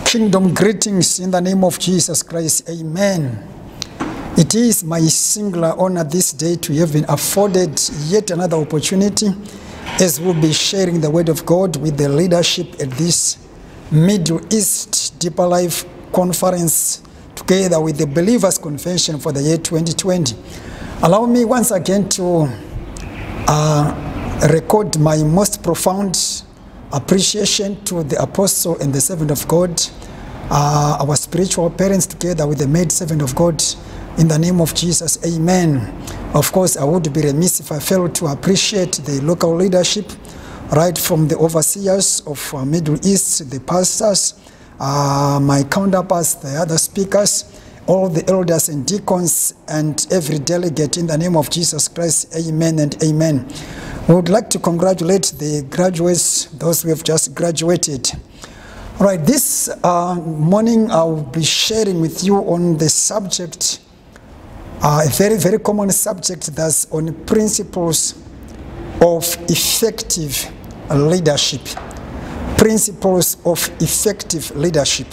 Kingdom greetings in the name of Jesus Christ. Amen. It is my singular honor this day to have been afforded yet another opportunity as we'll be sharing the word of God with the leadership at this Middle East Deeper Life Conference together with the Believers Convention for the year 2020. Allow me once again to record my most profound appreciation to the apostle and the servant of God, our spiritual parents together with the maid servant of God, in the name of Jesus. Amen. Of course, I would be remiss if I failed to appreciate the local leadership, right from the overseers of Middle East, the pastors, my counterparts, the other speakers, all the elders and deacons, and every delegate in the name of Jesus Christ. Amen and amen. We would like to congratulate the graduates, those who have just graduated. All right, this morning I will be sharing with you on the subject, a very, very common subject, that's on principles of effective leadership. Principles of effective leadership.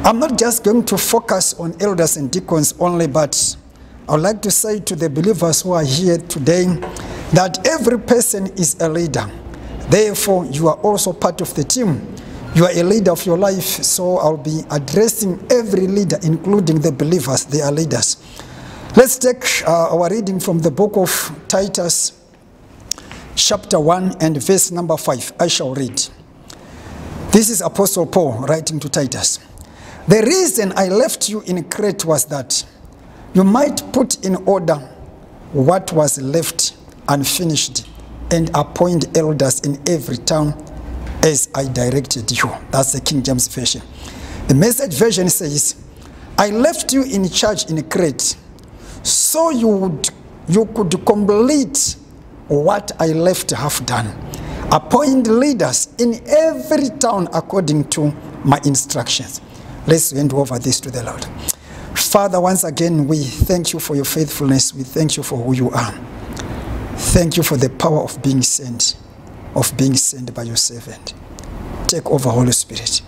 I'm not just going to focus on elders and deacons only, but I would like to say to the believers who are here today that every person is a leader. Therefore, you are also part of the team. You are a leader of your life, so I'll be addressing every leader, including the believers. They are leaders. Let's take our reading from the book of Titus, chapter 1 and verse number 5. I shall read. This is Apostle Paul writing to Titus. The reason I left you in Crete was that you might put in order what was left unfinished and appoint elders in every town as I directed you. That's the King James Version. The Message version says, I left you in charge in Crete so you could complete what I left half done. Appoint leaders in every town according to my instructions. Let's hand over this to the Lord. Father, once again, we thank you for your faithfulness. We thank you for who you are. Thank you for the power of being sent by your servant. Take over, Holy Spirit.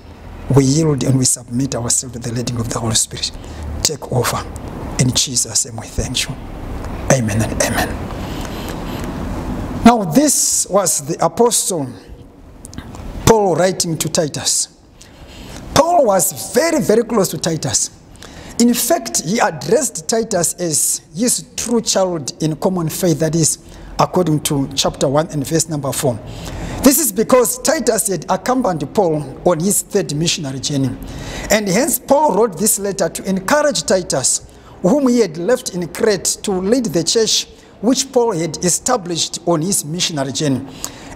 We yield and we submit ourselves to the leading of the Holy Spirit. Take over. In Jesus' name we thank you. Amen and amen. Now, this was the Apostle Paul writing to Titus. Paul was very, very close to Titus. In fact, he addressed Titus as his true child in common faith, that is, according to chapter 1 and verse number 4. This is because Titus had accompanied Paul on his third missionary journey. And hence Paul wrote this letter to encourage Titus, whom he had left in Crete, to lead the church which Paul had established on his missionary journey.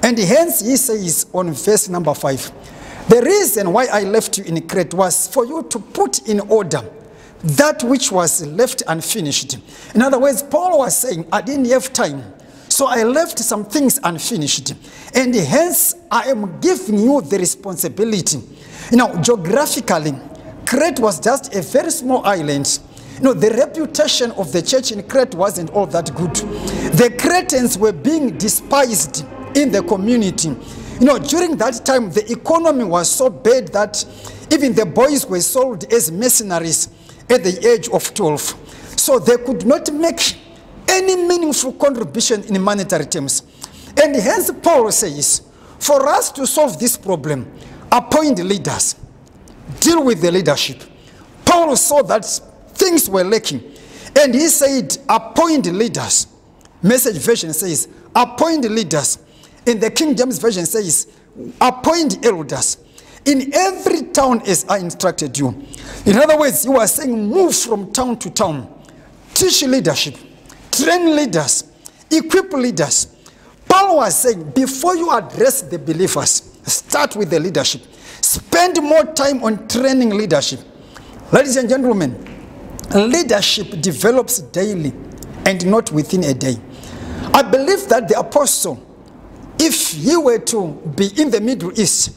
And hence he says on verse number 5, the reason why I left you in Crete was for you to put in order that which was left unfinished. In other words, Paul was saying, I didn't have time, so I left some things unfinished. And hence, I am giving you the responsibility. Now, geographically, Crete was just a very small island. The reputation of the church in Crete wasn't all that good. The Cretans were being despised in the community. During that time, the economy was so bad that even the boys were sold as mercenaries at the age of 12. So they could not make any meaningful contribution in monetary terms. And hence Paul says, for us to solve this problem, appoint leaders, deal with the leadership. Paul saw that things were lacking, and he said, appoint leaders. Message version says, appoint leaders. In the King James Version says, appoint elders in every town as I instructed you. In other words, you are saying move from town to town. Teach leadership. Train leaders. Equip leaders. Paul was saying, before you address the believers, start with the leadership. Spend more time on training leadership. Ladies and gentlemen, leadership develops daily and not within a day. I believe that the apostle, if he were to be in the Middle East,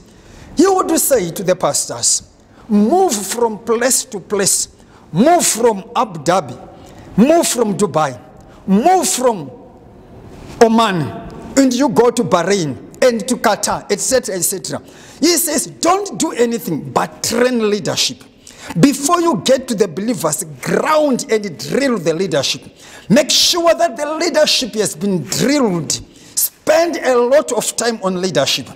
he would say to the pastors, move from place to place. Move from Abu Dhabi. Move from Dubai. Move from Oman. And you go to Bahrain and to Qatar, etc., etc. He says, don't do anything but train leadership. Before you get to the believers, ground and drill the leadership. Make sure that the leadership has been drilled. Spend a lot of time on leadership,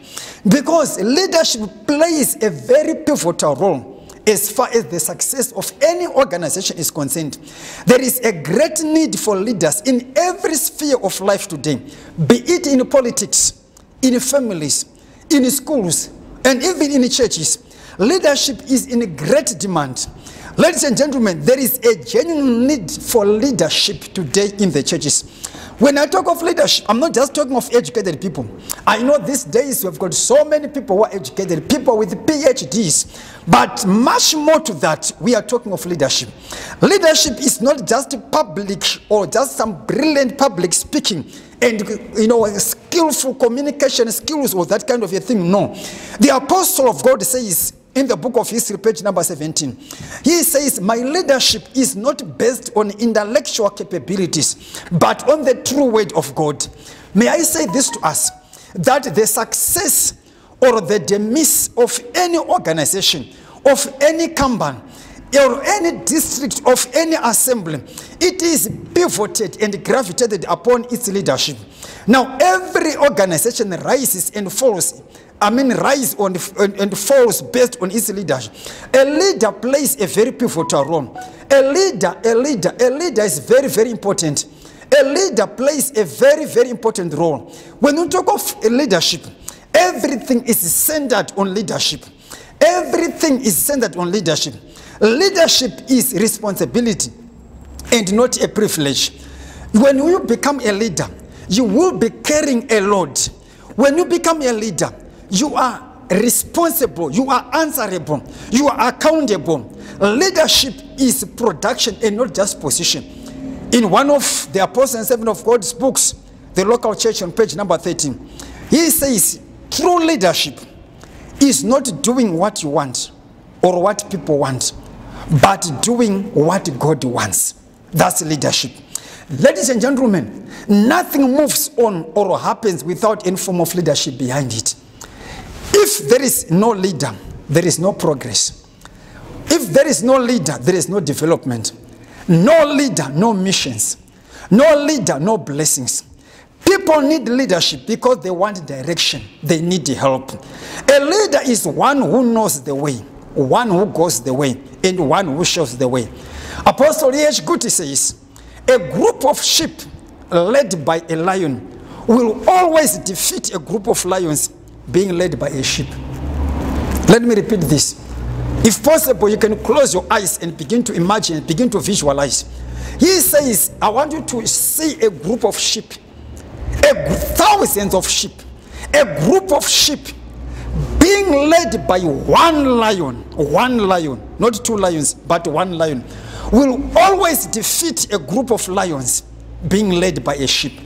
because leadership plays a very pivotal role as far as the success of any organization is concerned. There is a great need for leaders in every sphere of life today, be it in politics, in families, in schools, and even in churches. Leadership is in great demand. Ladies and gentlemen, there is a genuine need for leadership today in the churches. When I talk of leadership, I'm not just talking of educated people. I know these days we've got so many people who are educated, people with PhDs, but much more to that, we are talking of leadership. Leadership is not just public or just some brilliant public speaking and, skillful communication skills or that kind of a thing. No. The apostle of God says in the book of history, page number 17, he says, my leadership is not based on intellectual capabilities, but on the true word of God. May I say this to us, that the success or the demise of any organization, of any company, or any district, of any assembly, it is pivoted and gravitated upon its leadership. Now, every organization rises and falls. Rise on and falls based on its leadership. A leader plays a very pivotal role. A leader is very, very important. A leader plays a very, very important role. When you talk of leadership, everything is centered on leadership. Everything is centered on leadership. Leadership is responsibility and not a privilege. When you become a leader, you will be carrying a load. When you become a leader, you are responsible, you are answerable, you are accountable. Leadership is production and not just position. In one of the Apostle and Servant of God's books, The Local Church, on page number 13, he says, true leadership is not doing what you want or what people want, but doing what God wants. That's leadership. Ladies and gentlemen, nothing moves on or happens without any form of leadership behind it. If there is no leader, there is no progress. If there is no leader, there is no development. No leader, no missions. No leader, no blessings. People need leadership because they want direction. They need help. A leader is one who knows the way, one who goes the way, and one who shows the way. Apostle E.H. Guti says, a group of sheep led by a lion will always defeat a group of lions being led by a sheep. Let me repeat this. If possible, you can close your eyes and begin to imagine, begin to visualize. He says, I want you to see a group of sheep, thousands of sheep, a group of sheep being led by one lion, not two lions, but one lion, will always defeat a group of lions being led by a sheep.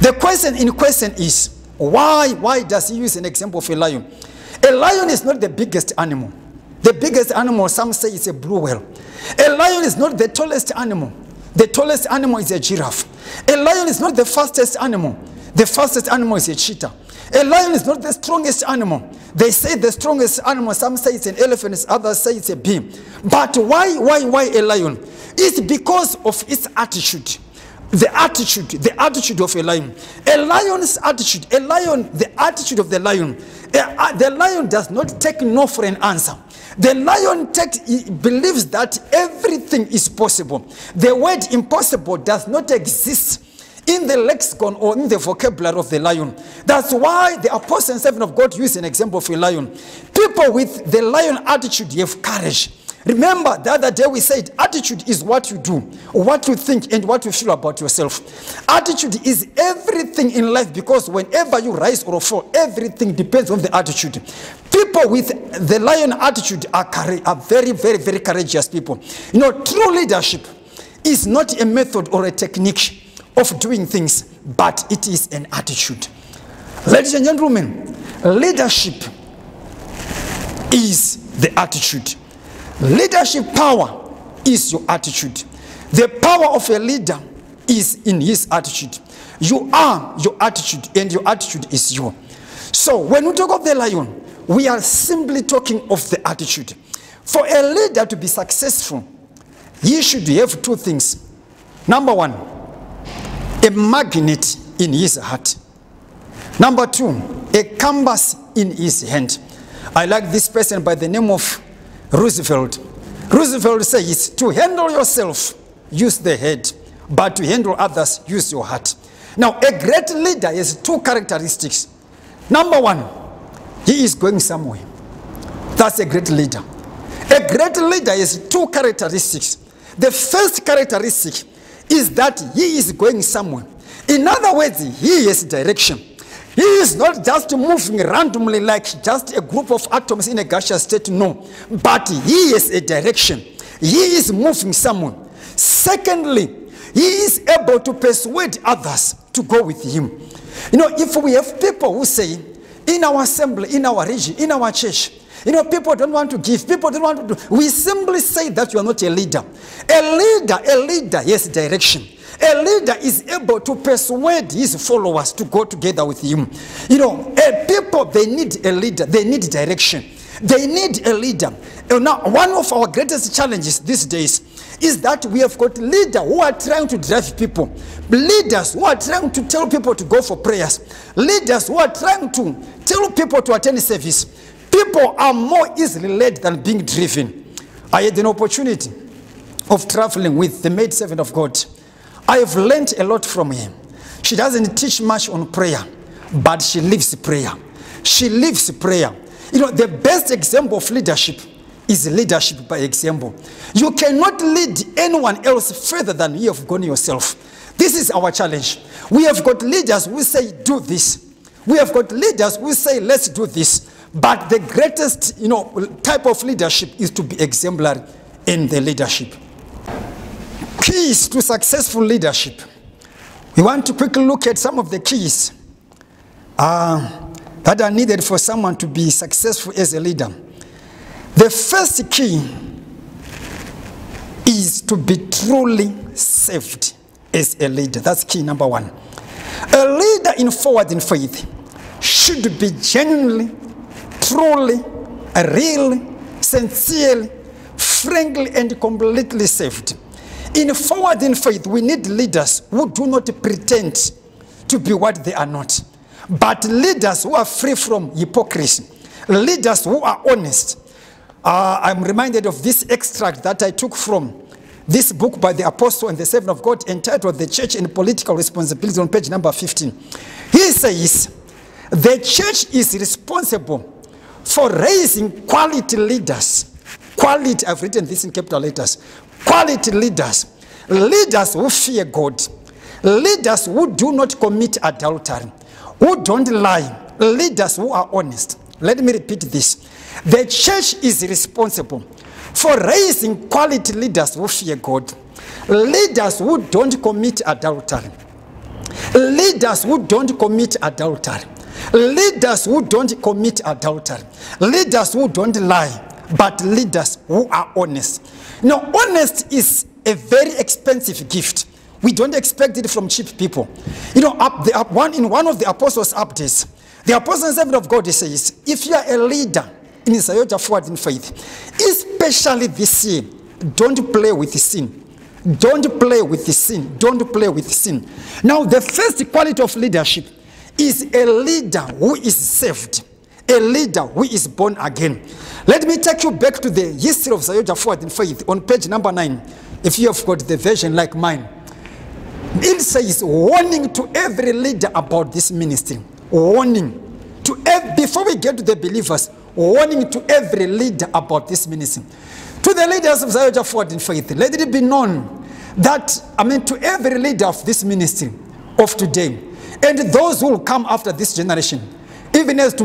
The question in question is, why does he use an example of a lion? A lion is not the biggest animal. The biggest animal, some say, is a blue whale. A lion is not the tallest animal. The tallest animal is a giraffe. A lion is not the fastest animal. The fastest animal is a cheetah. A lion is not the strongest animal. They say the strongest animal, some say it's an elephant, others say it's a bee. But why a lion? It's because of its attitude. The attitude of a lion. A lion's attitude, the attitude of the lion does not take no for an answer. The lion believes that everything is possible. The word impossible does not exist in the lexicon or in the vocabulary of the lion. That's why the Apostle and Servant of God use an example of a lion. People with the lion attitude have courage. Remember, the other day we said attitude is what you do, what you think, and what you feel about yourself. Attitude is everything in life, because whenever you rise or fall, everything depends on the attitude. People with the lion attitude are very, very, very courageous people. You know, true leadership is not a method or a technique of doing things, but it is an attitude. Ladies and gentlemen, leadership is the attitude. Leadership power is your attitude. The power of a leader is in his attitude. You are your attitude, and your attitude is you. So when we talk of the lion, we are simply talking of the attitude. For a leader to be successful, he should have two things. Number one, a magnet in his heart. Number two, a compass in his hand. I like this person by the name of Roosevelt. Roosevelt says, to handle yourself, use the head, but to handle others, use your heart. Now, a great leader has two characteristics. Number one, he is going somewhere. That's a great leader. A great leader has two characteristics. The first characteristic is that he is going somewhere. In other words, he has direction. He is not just moving randomly like just a group of atoms in a gaseous state, no. But he has a direction. He is moving somewhere. Secondly, he is able to persuade others to go with him. You know, if we have people who say, in our assembly, in our region, in our church, you know, people don't want to give, people don't want to do. We simply say that you are not a leader. A leader has direction. A leader is able to persuade his followers to go together with him. You know, people, they need a leader. They need direction. They need a leader. Now, one of our greatest challenges these days is that we have got leaders who are trying to drive people. Leaders who are trying to tell people to go for prayers. Leaders who are trying to tell people to attend service. People are more easily led than being driven. I had an opportunity of traveling with the maid servant of God. I have learned a lot from him. She doesn't teach much on prayer, but she lives prayer. She lives prayer. You know, the best example of leadership is leadership by example. You cannot lead anyone else further than you have gone yourself. This is our challenge. We have got leaders who say, do this. We have got leaders who say, let's do this. But the greatest, you know, type of leadership is to be exemplary in the leadership. Keys to successful leadership. We want to quickly look at some of the keys that are needed for someone to be successful as a leader. The first key is to be truly saved as a leader. That's key number one. A leader in forward in faith should be genuinely, truly, really, sincerely, frankly, and completely saved. In forward in faith, we need leaders who do not pretend to be what they are not, but leaders who are free from hypocrisy, leaders who are honest. I'm reminded of this extract that I took from this book by the apostle and the servant of God entitled The Church and Political Responsibility on page number 15. He says, the church is responsible for raising quality leaders. Quality, I've written this in capital letters. Quality leaders. Leaders who fear God. Leaders who do not commit adultery. Who don't lie. Leaders who are honest. Let me repeat this. The church is responsible for raising quality leaders who fear God. Leaders who don't commit adultery. Leaders who don't commit adultery. Leaders who don't commit adultery. Leaders who don't lie. But leaders who are honest. Now, honest is a very expensive gift. We don't expect it from cheap people. You know, in one of the apostles' updates, the apostle and servant of God says, if you are a leader in Sayota Forward in Faith, especially this year, don't play with sin. Don't play with sin. Don't play with sin. Now, the first quality of leadership is a leader who is saved. A leader who is born again. Let me take you back to the history of Sayota Forward in Faith on page number 9. If you have got the version like mine. It says, warning to every leader about this ministry. Warning. Before we get to the believers, warning to every leader about this ministry. To the leaders of Sayota Forward in Faith, let it be known that, to every leader of this ministry of today, and those who will come after this generation, even as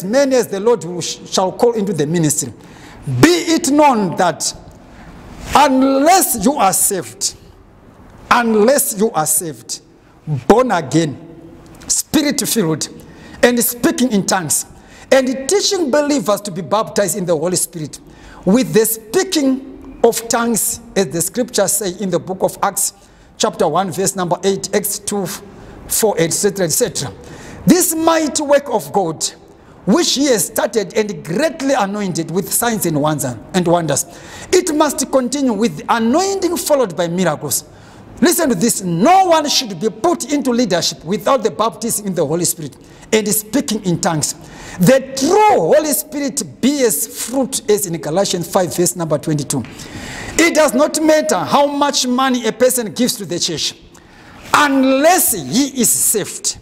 many as the Lord shall call into the ministry, be it known that unless you are saved, born again, spirit-filled, and speaking in tongues, and teaching believers to be baptized in the Holy Spirit, with the speaking of tongues, as the scriptures say in the book of Acts, chapter 1, verse number 8, Acts 2, 4, etc., etc. This mighty work of God, which he has started and greatly anointed with signs and wonders, it must continue with anointing followed by miracles. Listen to this. No one should be put into leadership without the baptism in the Holy Spirit and speaking in tongues. The true Holy Spirit bears fruit, as in Galatians 5 verse number 22. It does not matter how much money a person gives to the church unless he is saved.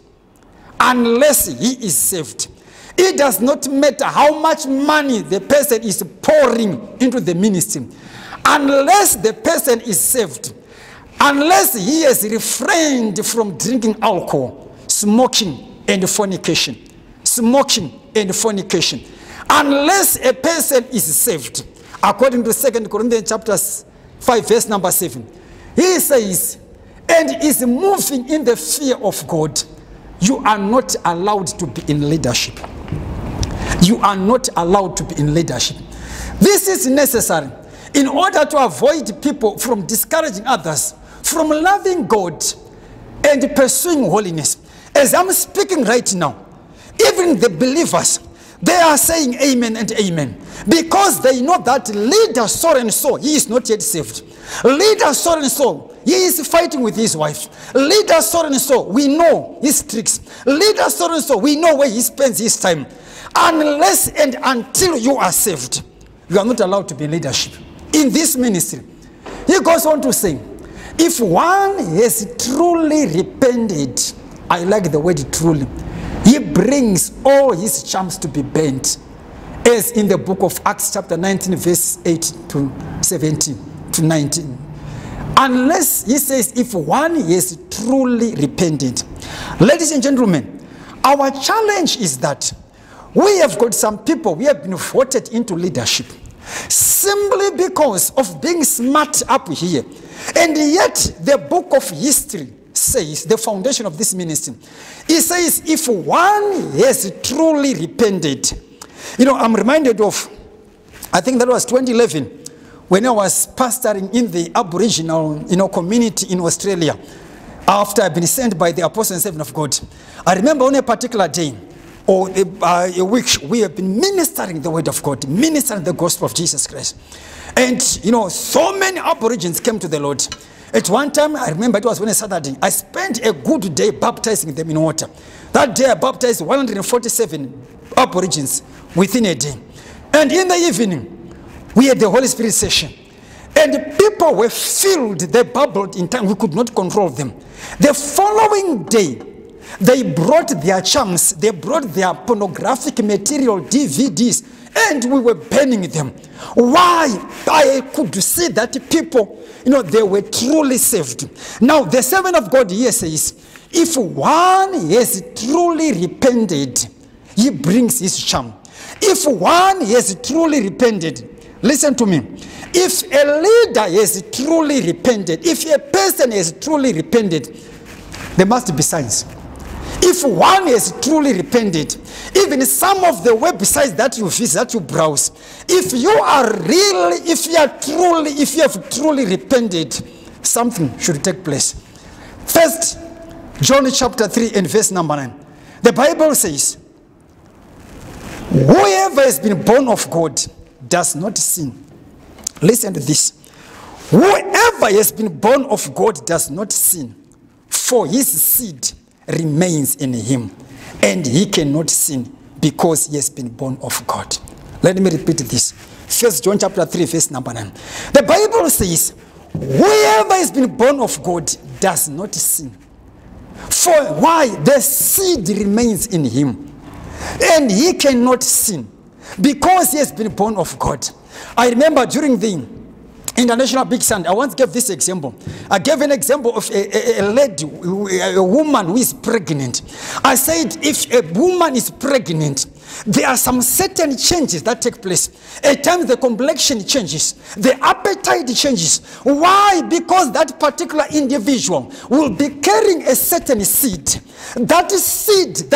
Unless he is saved. It does not matter how much money the person is pouring into the ministry. Unless the person is saved. Unless he has refrained from drinking alcohol, smoking and fornication. Smoking and fornication. Unless a person is saved. According to 2 Corinthians chapter 5 verse number 7. He says, and is moving in the fear of God. You are not allowed to be in leadership. You are not allowed to be in leadership. This is necessary in order to avoid people from discouraging others from loving God and pursuing holiness. As I'm speaking right now, even the believers, they are saying amen and amen because they know that leader so and so, he is not yet saved. Leader so and so, he is fighting with his wife. Leader so and so, we know his tricks. Leader so and so, we know where he spends his time. Unless and until you are saved, you are not allowed to be in leadership. In this ministry, he goes on to say, if one has truly repented, I like the word truly, he brings all his charms to be bent, as in the book of Acts chapter 19 verse 8 to 17 to 19. Unless, he says, if one has truly repented. Ladies and gentlemen, our challenge is that we have got some people, we have been voted into leadership simply because of being smart up here. And yet the book of history says, the foundation of this ministry, it says if one has truly repented. You know, I'm reminded of, I think that was 2011, when I was pastoring in the Aboriginal, community in Australia, after I've been sent by the Apostle and Servant of God. I remember on a particular day, or a week, we have been ministering the word of God, ministering the gospel of Jesus Christ. And, so many Aborigines came to the Lord. At one time, I remember it was on a Saturday, I spent a good day baptizing them in water. That day I baptized 147 Aborigines within a day. And in the evening, we had the Holy Spirit session. And people were filled, they bubbled in time, we could not control them. The following day, they brought their charms, they brought their pornographic material, DVDs, and we were burning them. Why? I could see that people, they were truly saved. Now, the servant of God here says, if one has truly repented, he brings his charm. If one has truly repented, listen to me. If a leader has truly repented, if a person has truly repented, there must be signs. If one has truly repented, even some of the websites that you visit, that you browse, if you have truly repented, something should take place. First, John chapter 3 and verse number 9. The Bible says, whoever has been born of God does not sin. Listen to this. Whoever has been born of God does not sin, for his seed remains in him, and he cannot sin because he has been born of God. Let me repeat this. First John chapter 3 verse number 9. The Bible says, whoever has been born of God does not sin. For why? The seed remains in him, and he cannot sin because he has been born of God. I remember during the International Big Sunday, I once gave this example. I gave an example of a lady, a woman who is pregnant. I said, if a woman is pregnant there are some certain changes that take place. At times the complexion changes, the appetite changes. Why? Because that particular individual will be carrying a certain seed. That seed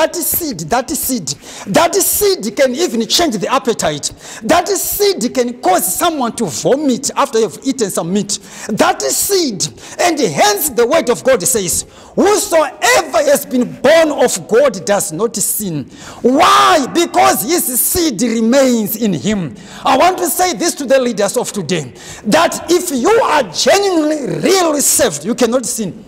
can even change the appetite. That seed can cause someone to vomit after you've eaten some meat. That seed, and hence the word of God says, whosoever has been born of God does not sin. Why? Because his seed remains in him. I want to say this to the leaders of today, that if you are genuinely, really saved, you cannot sin.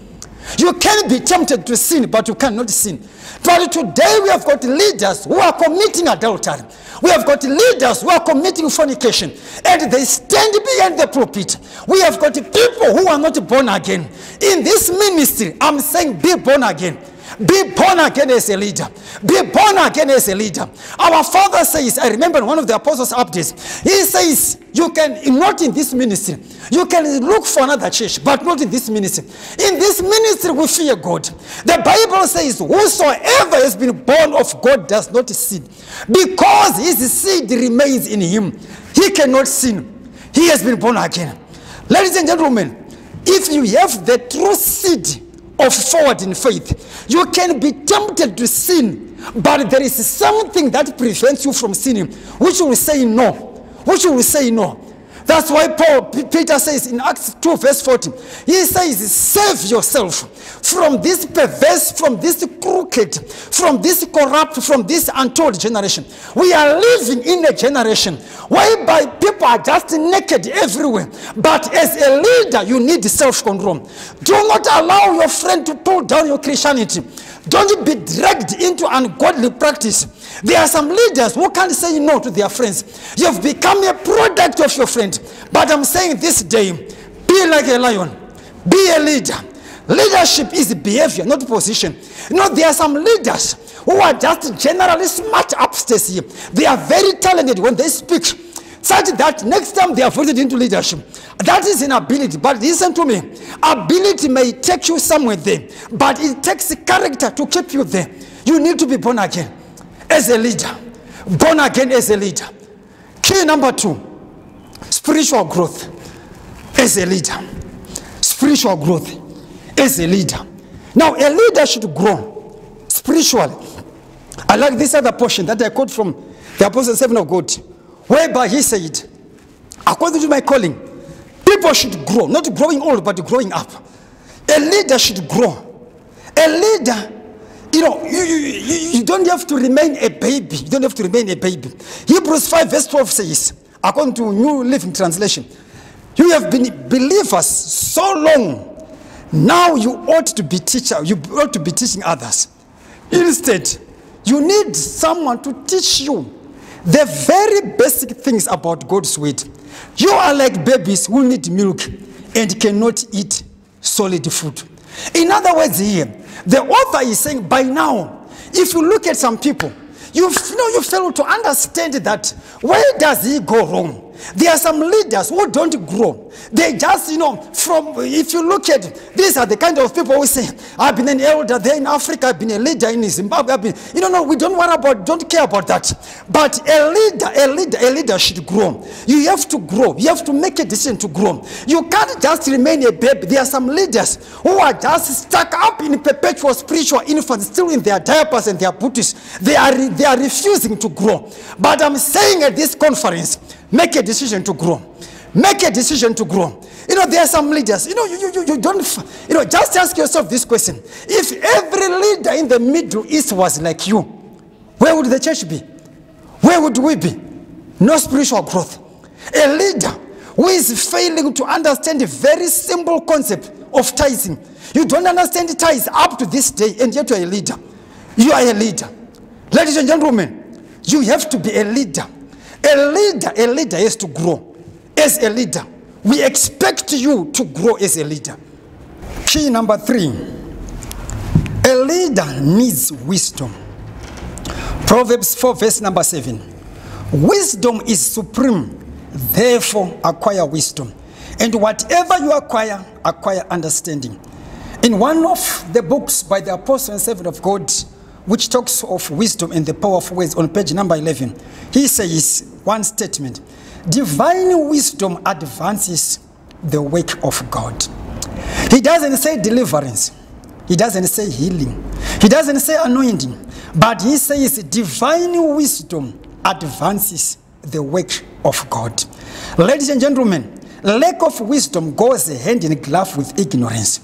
You can be tempted to sin, but you cannot sin. But today we have got leaders who are committing adultery. We have got leaders who are committing fornication, and they stand behind the pulpit. We have got people who are not born again. In this ministry, I'm saying be born again. Be born again as a leader. Be born again as a leader. Our father says, I remember one of the apostles' updates, he says, you can, not in this ministry, you can look for another church, but not in this ministry. In this ministry, we fear God. The Bible says, whosoever has been born of God does not sin, because his seed remains in him. He cannot sin. He has been born again. Ladies and gentlemen, if you have the true seed of forward in faith, you can be tempted to sin, but there is something that prevents you from sinning, which will say no. Which will say no. That's why Peter says in Acts 2 verse 14, he says, save yourself from this perverse, from this crooked, from this corrupt, from this untold generation. We are living in a generation whereby people are just naked everywhere. But as a leader, you need self-control. Do not allow your friend to pull down your Christianity. Don't be dragged into ungodly practice. There are some leaders who can't say no to their friends. You've become a product of your friend. But I'm saying this day, be like a lion. Be a leader. Leadership is behavior, not position. You know, there are some leaders who are just generally smart upstairs here. They are very talented when they speak, such that next time they are voted into leadership. That is an ability. But listen to me. Ability may take you somewhere there, but it takes character to keep you there. You need to be born again as a leader. Born again as a leader. Key number 2, spiritual growth as a leader. Spiritual growth as a leader. Now, a leader should grow spiritually. I like this other portion that I quote from the Apostle 7 of God, whereby he said, according to my calling, people should grow, not growing old, but growing up. A leader should grow. A leader, you know, you don't have to remain a baby. You don't have to remain a baby. Hebrews 5 verse 12 says, according to New Living Translation, you have been believers so long. Now you ought to be teacher. You ought to be teaching others. Instead, you need someone to teach you the very basic things about God's word. You are like babies who need milk and cannot eat solid food. In other words here, the author is saying by now, if you look at some people, you fail to understand that where does he go wrong? There are some leaders who don't grow. They just, if you look at, these are the kind of people who say, I've been an elder there in Africa, I've been a leader in Zimbabwe, no, we don't care about that. But a leader should grow. You have to grow. You have to make a decision to grow. You can't just remain a baby. There are some leaders who are just stuck up in perpetual spiritual infants, still in their diapers and their booties. They are refusing to grow. But I'm saying at this conference, make a decision to grow. Make a decision to grow. There are some leaders. You don't. Just ask yourself this question: if every leader in the Middle East was like you, where would the church be? Where would we be? No spiritual growth. A leader who is failing to understand a very simple concept of tithing. You don't understand tithes up to this day, and yet you are a leader. You are a leader. Ladies and gentlemen, you have to be a leader. A leader has to grow. As a leader, we expect you to grow as a leader. Key number 3. A leader needs wisdom. Proverbs 4 verse number 7. Wisdom is supreme, therefore acquire wisdom. And whatever you acquire understanding. In one of the books by the Apostle and Servant of God, which talks of wisdom and the power of words on page number 11. He says one statement: divine wisdom advances the work of God. He doesn't say deliverance. He doesn't say healing. He doesn't say anointing. But he says divine wisdom advances the work of God. Ladies and gentlemen, lack of wisdom goes hand in glove with ignorance.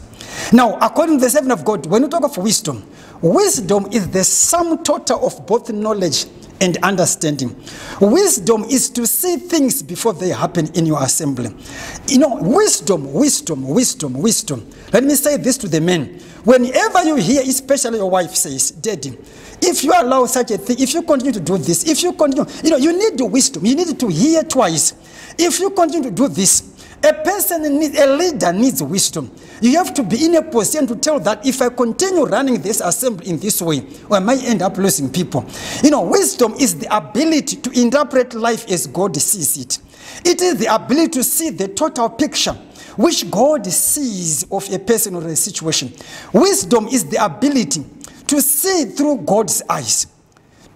Now, according to the servant of God, when we talk of wisdom, wisdom is the sum total of both knowledge and understanding. Wisdom is to see things before they happen in your assembly. You know, wisdom. Let me say this to the men. Whenever you hear, especially your wife says, Daddy, if you allow such a thing, if you continue to do this, if you continue, you need the wisdom. You need to hear twice. If you continue to do this, a leader needs wisdom. You have to be in a position to tell that if I continue running this assembly in this way, I might end up losing people. Wisdom is the ability to interpret life as God sees it. It is the ability to see the total picture which God sees of a person or a situation. Wisdom is the ability to see through God's eyes,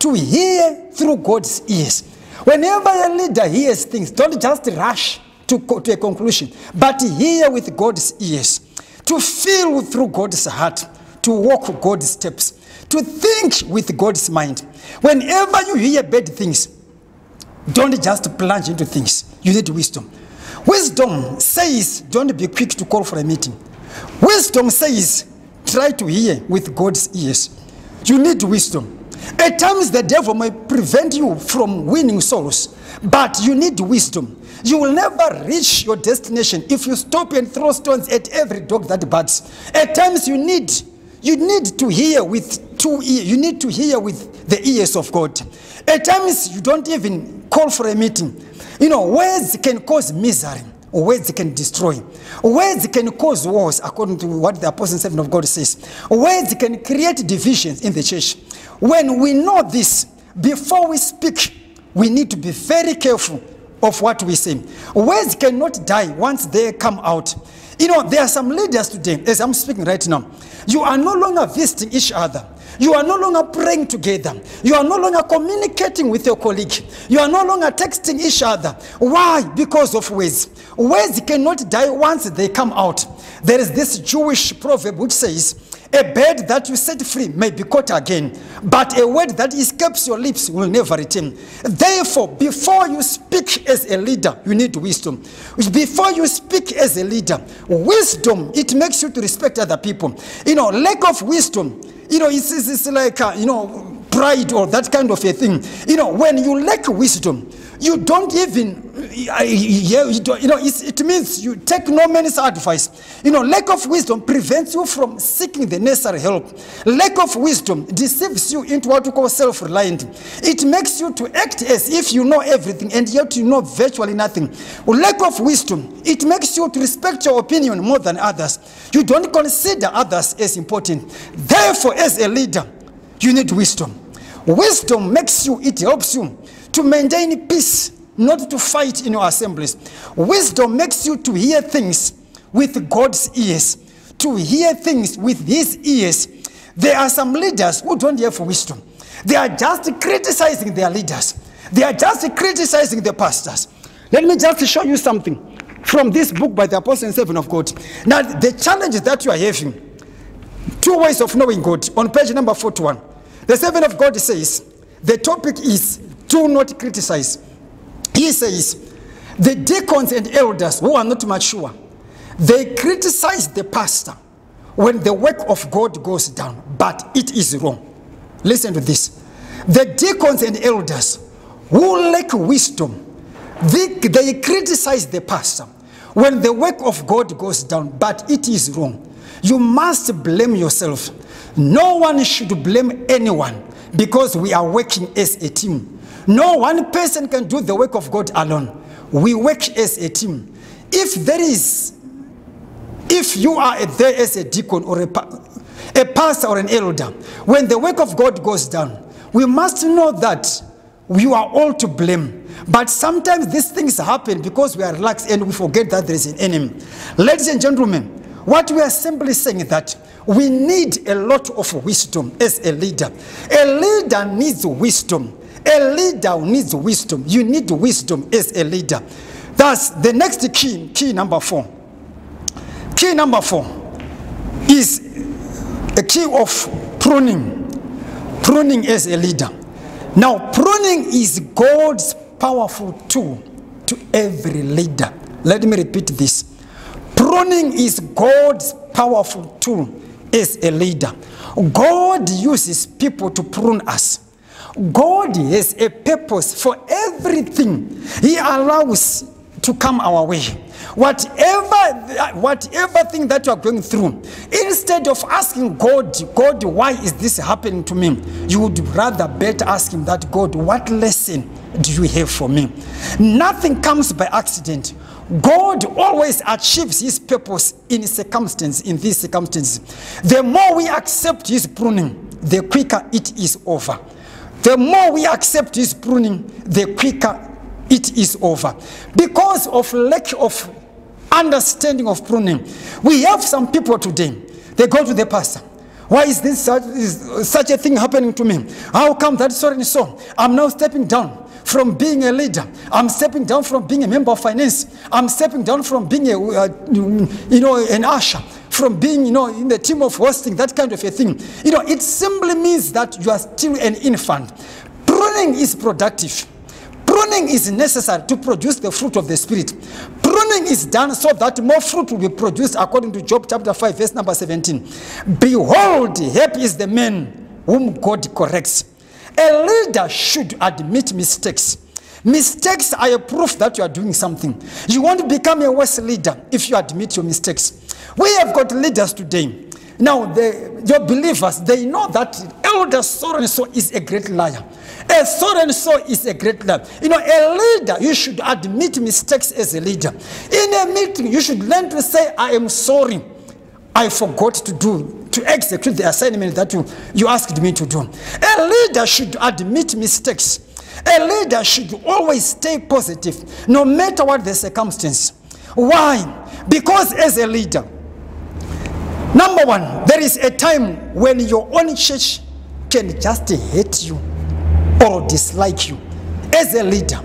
to hear through God's ears. Whenever a leader hears things, don't just rush to a conclusion, but hear with God's ears, to feel through God's heart, to walk God's steps, to think with God's mind. Whenever you hear bad things, don't just plunge into things. You need wisdom. Wisdom says, don't be quick to call for a meeting. Wisdom says, try to hear with God's ears. You need wisdom. At times the devil may prevent you from winning souls, but you need wisdom. You will never reach your destination if you stop and throw stones at every dog that barks. At times you need to hear with 2 ears. You need to hear with the ears of God. At times you don't even call for a meeting. Words can cause misery. Words can destroy. Words can cause wars, according to what the Apostle and Servant of God says. Words can create divisions in the church. When we know this, before we speak, we need to be very careful of what we say. Words cannot die once they come out. There are some leaders today, as I'm speaking right now, you are no longer visiting each other. You are no longer praying together. You are no longer communicating with your colleague. You are no longer texting each other. Why? Because of words. Words cannot die once they come out. There is this Jewish proverb which says, a bird that you set free may be caught again, but a word that escapes your lips will never return. Therefore, before you speak as a leader, you need wisdom. Before you speak as a leader, wisdom, it makes you to respect other people. Lack of wisdom, it's like, pride or that kind of a thing. When you lack wisdom, you don't even, it means you take no man's advice. Lack of wisdom prevents you from seeking the necessary help. Lack of wisdom deceives you into what we call self-reliant. It makes you to act as if you know everything and yet you know virtually nothing. Lack of wisdom, it makes you to respect your opinion more than others. You don't consider others as important. Therefore, as a leader, you need wisdom. Wisdom it helps you to maintain peace, not to fight in your assemblies. Wisdom makes you to hear things with God's ears, to hear things with his ears. There are some leaders who don't have wisdom. They are just criticizing their leaders. They are just criticizing the pastors. Let me just show you something from this book by the Apostle and Servant of God. Now, the challenge that you are having, 2 ways of knowing God, on page number 41. The servant of God says, the topic is, do not criticize. He says, the deacons and elders who are not mature, they criticize the pastor when the work of God goes down, but it is wrong. Listen to this. The deacons and elders who lack wisdom, they criticize the pastor when the work of God goes down, but it is wrong. You must blame yourself. No one should blame anyone because we are working as a team. No one person can do the work of God alone. We work as a team. If you are there as a deacon or a pastor or an elder, when the work of God goes down, we must know that you are all to blame. But sometimes these things happen because we are relaxed and we forget that there is an enemy. Ladies and gentlemen, what we are simply saying is that we need a lot of wisdom as a leader. A leader needs wisdom. A leader needs wisdom. You need wisdom as a leader. That's the next key number 4. Key number 4 is a key of pruning. Pruning as a leader. Now, pruning is God's powerful tool to every leader. Let me repeat this. Pruning is God's powerful tool as a leader. God uses people to prune us. God has a purpose for everything He allows to come our way. Whatever thing that you are going through, instead of asking God, why is this happening to me? You would rather better ask Him that, God, what lesson do you have for me? Nothing comes by accident. God always achieves His purpose in these circumstances. The more we accept His pruning, the quicker it is over. The more we accept His pruning, the quicker it is over. Because of lack of understanding of pruning, we have some people today, they go to the pastor. Why is this such a thing happening to me? How come that so and so? I'm now stepping down from being a leader. I'm stepping down from being a member of finance. I'm stepping down from being an usher, from being in the team of hosting, that kind of a thing. It simply means that you are still an infant. Pruning is productive. Pruning is necessary to produce the fruit of the Spirit. Pruning is done so that more fruit will be produced, according to Job chapter 5, verse number 17. Behold, happy is the man whom God corrects. A leader should admit mistakes. Mistakes are a proof that you are doing something. You won't become a worse leader if you admit your mistakes. We have got leaders today. Now, your believers, they know that elder so-and-so is a great liar. A so-and-so is a great liar. A leader, you should admit mistakes as a leader. In a meeting, you should learn to say, I am sorry. I forgot to execute the assignment that you asked me to do. A leader should admit mistakes. A leader should always stay positive, no matter what the circumstance. Why? Because as a leader, number one, there is a time when your own church can just hate you or dislike you. As a leader,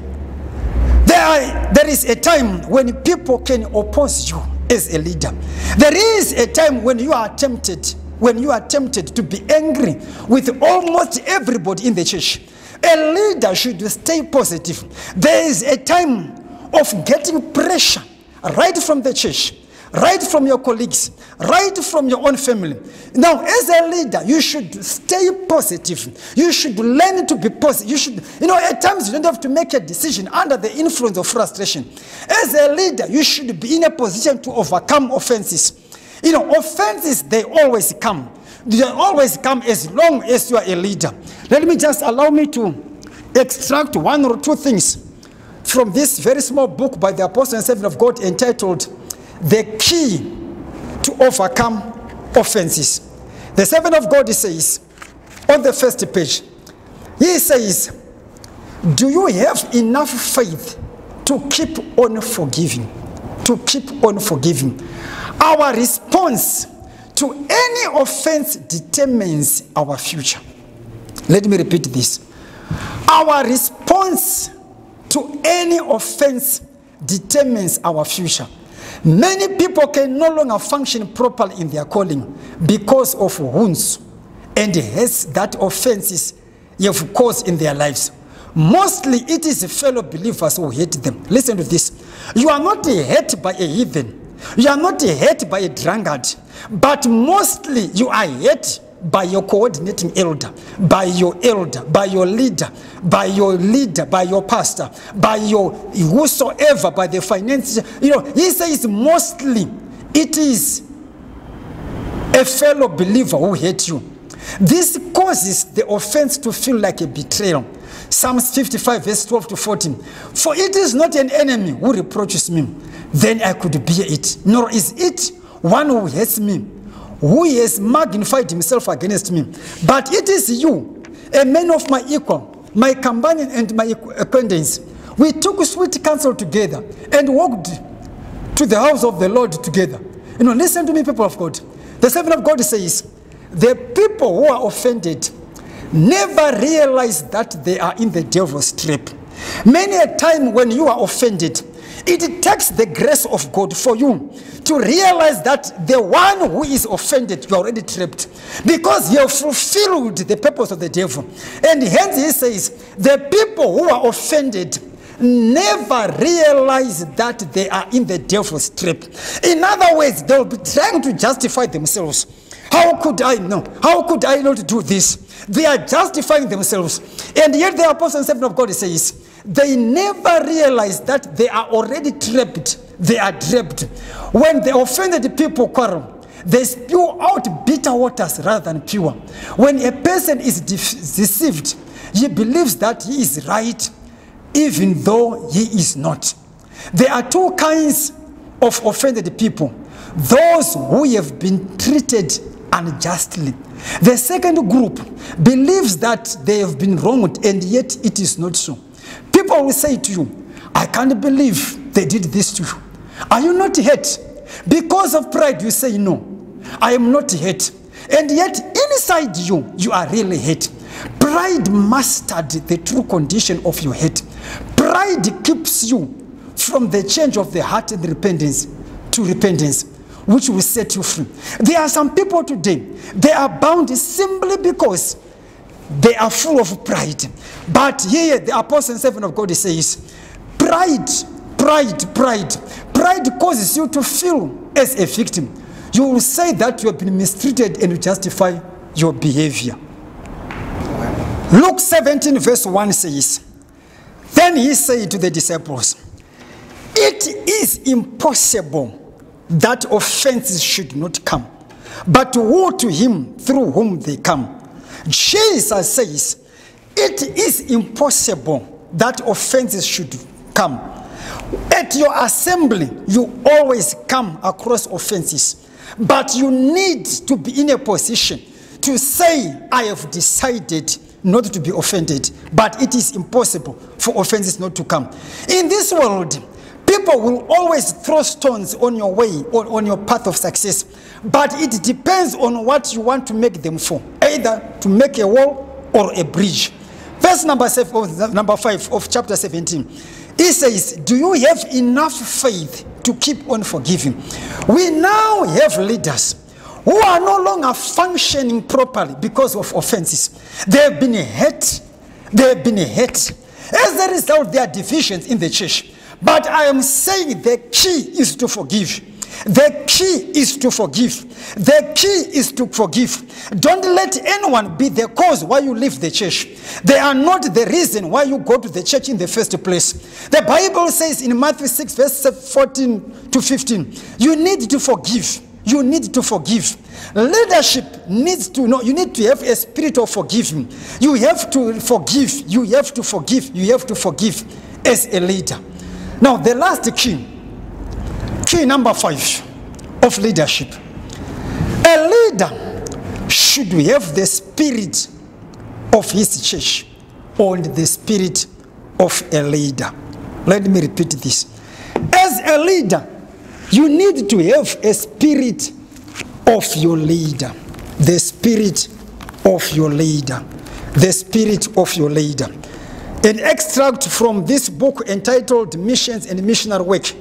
there is a time when people can oppose you as a leader. There is a time when you are tempted to be angry with almost everybody in the church. A leader should stay positive. There is a time of getting pressure right from the church, right from your colleagues, right from your own family. Now, as a leader, you should stay positive. You should learn to be positive. You should, at times you don't have to make a decision under the influence of frustration. As a leader, you should be in a position to overcome offenses. Offenses, they always come. They always come as long as you are a leader. Let me just allow me to extract one or two things from this very small book by the Apostle and Servant of God entitled The Key to Overcome Offenses. The Servant of God says on the first page, he says, do you have enough faith to keep on forgiving? To keep on forgiving. Our response to any offense determines our future. Let me repeat this. Our response to any offense determines our future. Many people can no longer function properly in their calling because of wounds and hurts that offenses have caused in their lives. Mostly it is fellow believers who hate them. Listen to this. You are not hurt by a heathen. You are not hurt by a drunkard. But mostly you are hurt by your coordinating elder, by your leader, by your pastor, by your whosoever, by the finance. He says mostly it is a fellow believer who hates you. This causes the offense to feel like a betrayal. Psalms 55 verse 12 to 14. For it is not an enemy who reproaches me, then I could bear it. Nor is it one who hates me, who has magnified himself against me. But it is you, a man of my equal, my companion and my acquaintance. We took sweet counsel together and walked to the house of the Lord together. You know, listen to me, people of God. The servant of God says, the people who are offended never realize that they are in the devil's trap. Many a time when you are offended, it takes the grace of God for you to realize that the one who is offended, you are already trapped, because you have fulfilled the purpose of the devil. And hence he says, the people who are offended never realize that they are in the devil's trap. In other words, they will be trying to justify themselves. How could I know? How could I not do this? They are justifying themselves. And yet the apostle and servant of God says, they never realize that they are already trapped. They are trapped. When the offended people quarrel, they spew out bitter waters rather than pure. When a person is deceived, he believes that he is right, even though he is not. There are two kinds of offended people. Those who have been treated unjustly. The second group believes that they have been wronged, and yet it is not so. People will say to you, I can't believe they did this to you. Are you not hurt? Because of pride, you say, no, I am not hurt. And yet inside you, you are really hurt. Pride mastered the true condition of your hurt. Pride keeps you from the change of the heart and repentance to repentance, which will set you free. There are some people today, they are bound simply because they are full of pride. But here the apostle and servant of God says, pride causes you to feel as a victim. You will say that you have been mistreated and you justify your behavior. Luke 17 verse 1 says, then he said to the disciples, it is impossible that offenses should not come, but woe to him through whom they come. Jesus says, it is impossible that offenses should come. At your assembly, you always come across offenses, but you need to be in a position to say, I have decided not to be offended, but it is impossible for offenses not to come. In this world, people will always throw stones on your way or on your path of success, but it depends on what you want to make them for, either to make a wall or a bridge. Verse number 5 of chapter 17, he says, do you have enough faith to keep on forgiving? We now have leaders who are no longer functioning properly because of offenses. They have been hurt. They have been hurt. As a result, there are divisions in the church. But I am saying the key is to forgive. The key is to forgive. The key is to forgive. Don't let anyone be the cause why you leave the church. They are not the reason why you go to the church in the first place. The Bible says in Matthew 6 verse 14 to 15, you need to forgive. You need to forgive. Leadership needs to know. You need to have a spirit of forgiving. You have to forgive. You have to forgive. You have to forgive as a leader. Now, the last key number 5 of leadership. A leader should have the spirit of his church or the spirit of a leader. Let me repeat this. As a leader, you need to have a spirit of your leader. The spirit of your leader. The spirit of your leader. An extract from this book entitled Missions and Missionary Work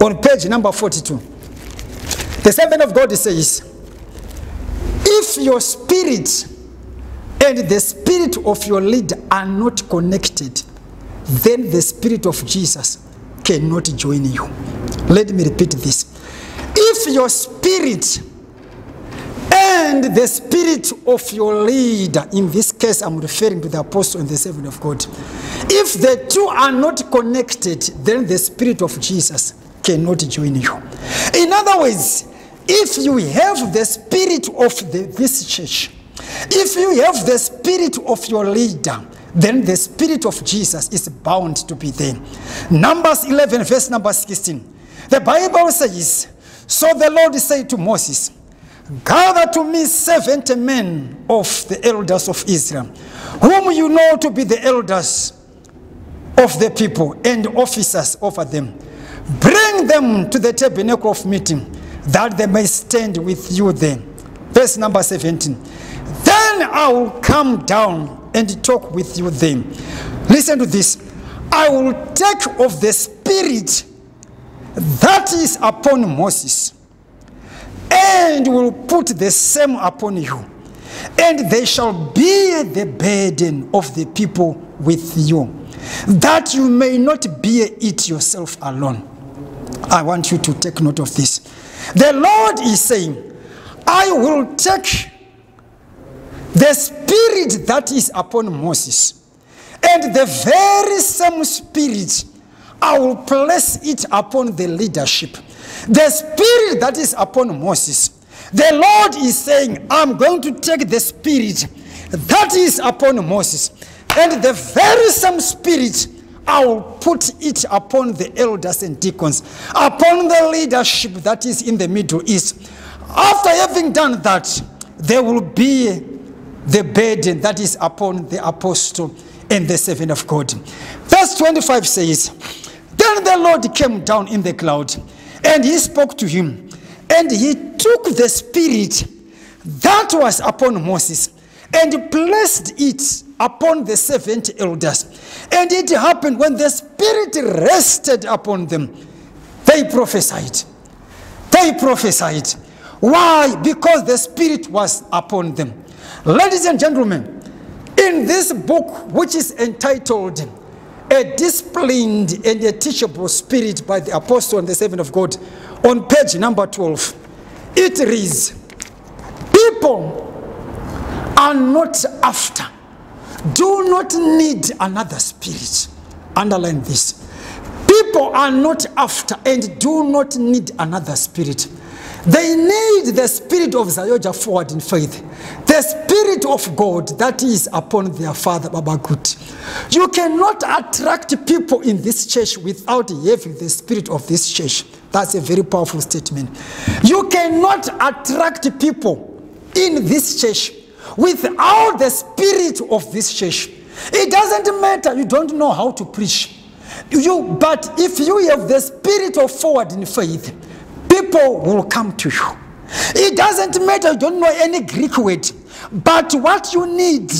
on page number 42. The servant of God says, if your spirit and the spirit of your leader are not connected, then the spirit of Jesus cannot join you. Let me repeat this. If your spirit and the spirit of your leader, in this case I'm referring to the apostle and the servant of God, if the two are not connected, then the spirit of Jesus cannot join you. In other words, if you have the spirit of this church, if you have the spirit of your leader, then the spirit of Jesus is bound to be there. Numbers 11 verse number 16. The Bible says, so the Lord said to Moses, gather to me 70 men of the elders of Israel, whom you know to be the elders of the people and officers over them. Bring them to the tabernacle of meeting, that they may stand with you there. Verse number 17. Then I will come down and talk with you then. Listen to this. I will take of the spirit that is upon Moses, and will put the same upon you, and they shall bear the burden of the people with you, that you may not bear it yourself alone. I want you to take note of this. The Lord is saying, I will take the spirit that is upon Moses, and the very same spirit, I will place it upon the leadership. The spirit that is upon Moses, the Lord is saying, I'm going to take the spirit that is upon Moses, and the very same spirit, I will put it upon the elders and deacons, upon the leadership that is in the Middle East. After having done that, there will be the burden that is upon the apostle and the servant of God. Verse 25 says, Then the Lord came down in the cloud, and he spoke to him, and he took the spirit that was upon Moses, and placed it upon the 70 elders. And it happened, when the spirit rested upon them, they prophesied. They prophesied. Why? Because the spirit was upon them. Ladies and gentlemen, in this book, which is entitled A Disciplined and a Teachable Spirit by the Apostle and the Servant of God, on page number 12, it reads, people are not after, do not need another spirit. Underline this. People are not after and do not need another spirit. They need the spirit of Zayoja forward in faith. The spirit of God that is upon their father, Baba Good. You cannot attract people in this church without having the spirit of this church. That's a very powerful statement. You cannot attract people in this church without the spirit of this church. It doesn't matter, you don't know how to preach. But if you have the spirit of forward in faith, people will come to you. It doesn't matter, you don't know any Greek word. But what you need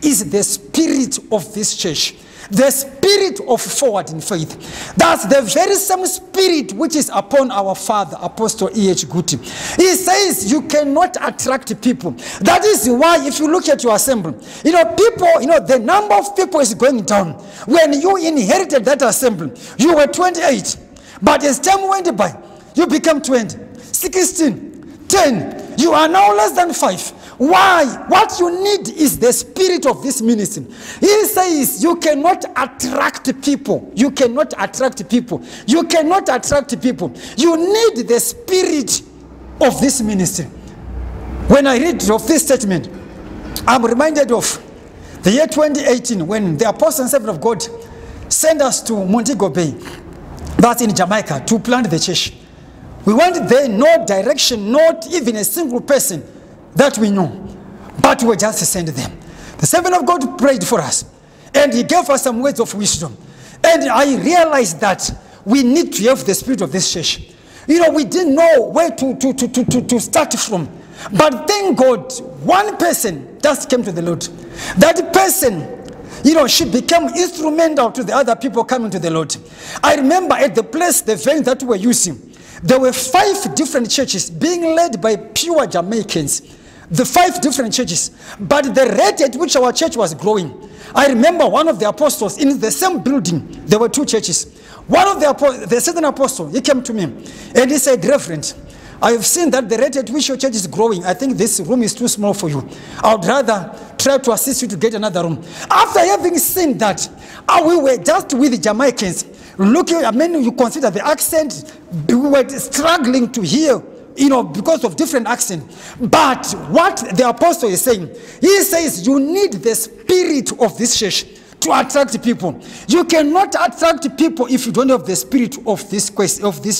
is the spirit of this church. The spirit of forward in faith. That's the very same spirit which is upon our father, Apostle E.H. Guti. He says you cannot attract people. That is why if you look at your assembly, people, the number of people is going down. When you inherited that assembly, you were 28. But as time went by, you become 20, 16, 10. You are now less than 5. Why? What you need is the spirit of this ministry. He says you cannot attract people. You cannot attract people. You cannot attract people. You need the spirit of this ministry. When I read of this statement, I'm reminded of the year 2018 when the Apostle and Servant of God sent us to Montego Bay, that's in Jamaica, to plant the church. We went there, no direction, not even a single person that we know, but we just sent them. The servant of God prayed for us, and he gave us some words of wisdom. And I realized that we need to have the spirit of this church. We didn't know where to start from. But thank God, one person just came to the Lord. That person, she became instrumental to the other people coming to the Lord. I remember at the place, the venue that we were using, there were 5 different churches being led by pure Jamaicans. The 5 different churches. But the rate at which our church was growing, I remember one of the apostles in the same building, there were 2 churches. One of the certain apostle, he came to me and he said, Reverend, I have seen that the rate at which your church is growing, I think this room is too small for you. I would rather try to assist you to get another room. After having seen that, we were just with the Jamaicans. Looking, you consider the accent, we were struggling to hear, because of different accent. But what the apostle is saying, he says you need the spirit of this church to attract people. You cannot attract people if you don't have the spirit of this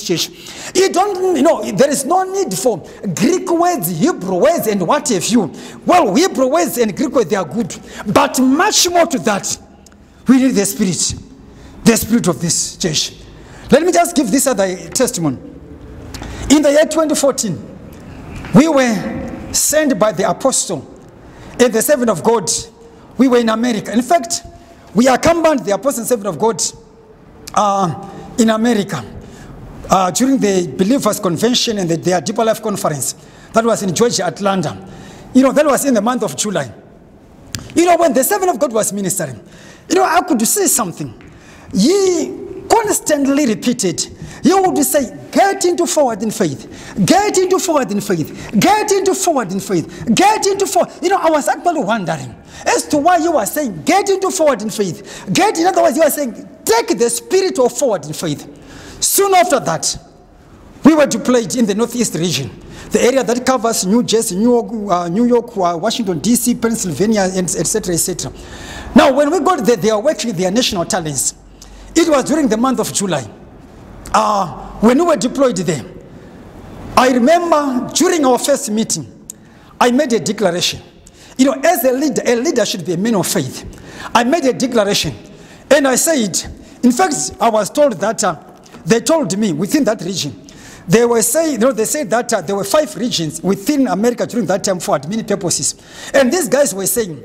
church. There is no need for Greek words, Hebrew words, and what have you. Well, Hebrew words and Greek words, they are good. But much more to that, we need the spirit of this church. Let me just give this other testimony. In the year 2014, we were sent by the apostle and the servant of God. We were in America. In fact, we accompanied the apostle and servant of God in America during the Believers Convention and their Deeper Life Conference. That was in Georgia, Atlanta. That was in the month of July. When the servant of God was ministering, I could say something. He constantly repeated. He would say, get into forward in faith. Get into forward in faith. Get into forward in faith. Get into forward. I was actually wondering as to why you were saying, get into forward in faith. In other words, you were saying, take the spirit of forward in faith. Soon after that, we were deployed in the Northeast region, the area that covers New Jersey, New York, Washington, D.C., Pennsylvania, etc., etc. Now, when we got there, they are working their national talents. It was during the month of July. When we were deployed there, I remember during our first meeting, I made a declaration. As a leader should be a man of faith. I made a declaration, and I said, in fact, I was told that they told me within that region, they were saying, they said that there were 5 regions within America during that time for admin purposes. And these guys were saying,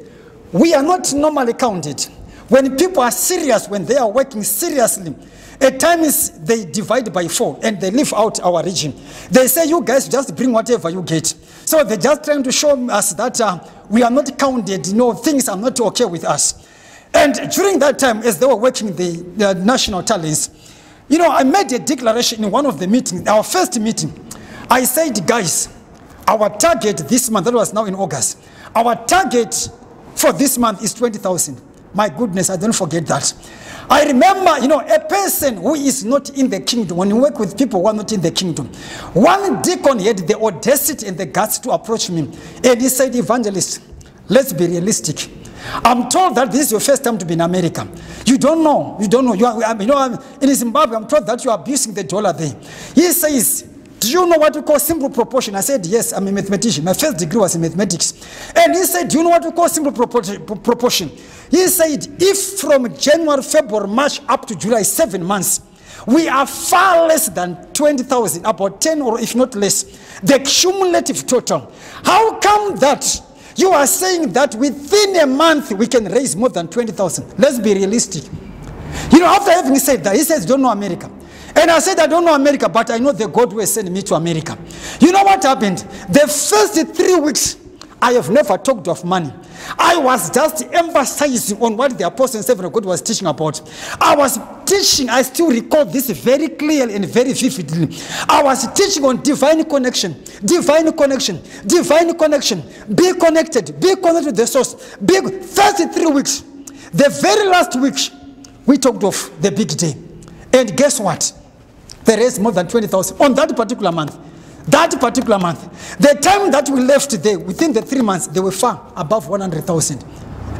we are not normally counted. When people are serious, when they are working seriously, at times they divide by 4 and they leave out our region. They say, you guys just bring whatever you get. So they're just trying to show us that we are not counted, things are not okay with us. And during that time, as they were working the national talents, I made a declaration in one of the meetings, our first meeting. I said, guys, our target this month, that was now in August, our target for this month is 20,000. My goodness, I don't forget that. I remember, a person who is not in the kingdom, when you work with people who are not in the kingdom, one deacon had the audacity and the guts to approach me. And he said, evangelist, let's be realistic. I'm told that this is your first time to be in America. You don't know. In Zimbabwe, I'm told that you are abusing the dollar there. He says, do you know what we call simple proportion? I said, yes, I'm a mathematician. My first degree was in mathematics. And he said, do you know what we call simple proportion? He said, if from January, February, March up to July, 7 months, we are far less than 20,000, about 10 or if not less, the cumulative total. How come that you are saying that within a month we can raise more than 20,000? Let's be realistic. After having said that, he says, don't know America. And I said, I don't know America, but I know the God who has sent me to America. You know what happened? The first 3 weeks, I have never talked of money. I was just emphasizing on what the apostle and servant of God was teaching about. I was teaching, I still recall this very clearly and very vividly. I was teaching on divine connection, divine connection, divine connection. Be connected to the source. First 3 weeks. The very last week, we talked of the big day. And guess what? There is more than 20,000 on that particular month. That particular month. The time that we left there, within the 3 months, they were far above 100,000